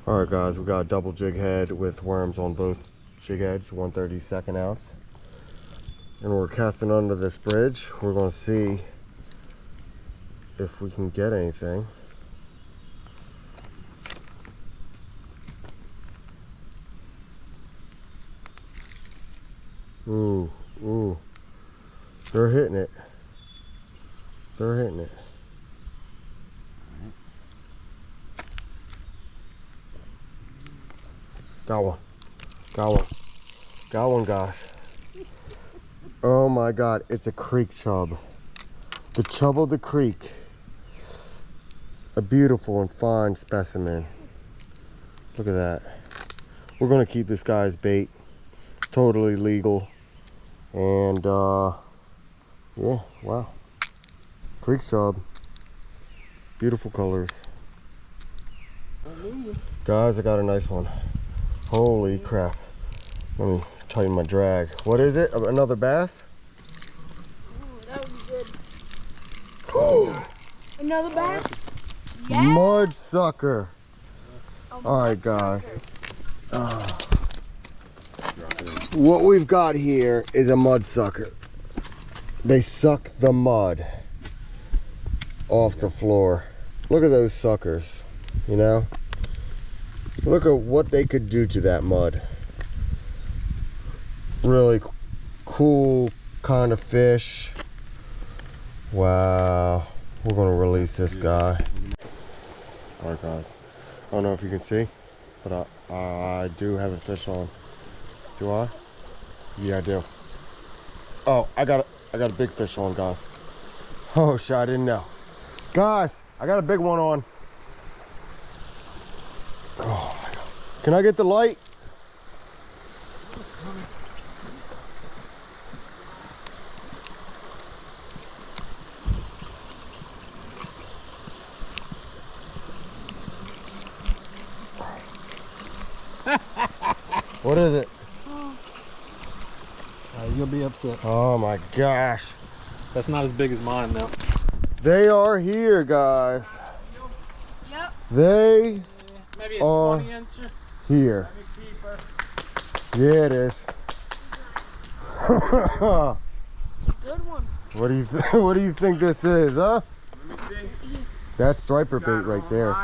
All right, guys, we got a double jig head with worms on both jig heads, 1/32 ounce. And we're casting under this bridge. We're going to see if we can get anything. Ooh, ooh. They're hitting it. They're hitting it. Got one. Got one. Got one, guys. Oh my God, it's a creek chub. The chub of the creek. A beautiful and fine specimen. Look at that. We're gonna keep this guy's bait. It's totally legal. And yeah, wow. Creek chub. Beautiful colors. Guys, I got a nice one. Holy crap. Let me tighten my drag. What is it? Another bass? Ooh, that would be good. Another bass? Yeah. Mudsucker. All right, guys. What we've got here is a mudsucker. They suck the mud off the floor. Look at those suckers, you know? Look at what they could do to that mud. Really cool kind of fish. Wow. We're gonna release this guy. All right, guys. I don't know if you can see, but I do have a fish on. Do I? Yeah, I do. Oh, I got a big fish on, guys. Oh shit, I didn't know. Guys, I got a big one on. Oh my God. Can I get the light? What is it? You'll be upset. Oh my gosh. That's not as big as mine though. They are here, guys. Yep. They Maybe a are 20 incher. here. Yeah, it is. Good one. What do you think this is, huh? That's striper bait right there.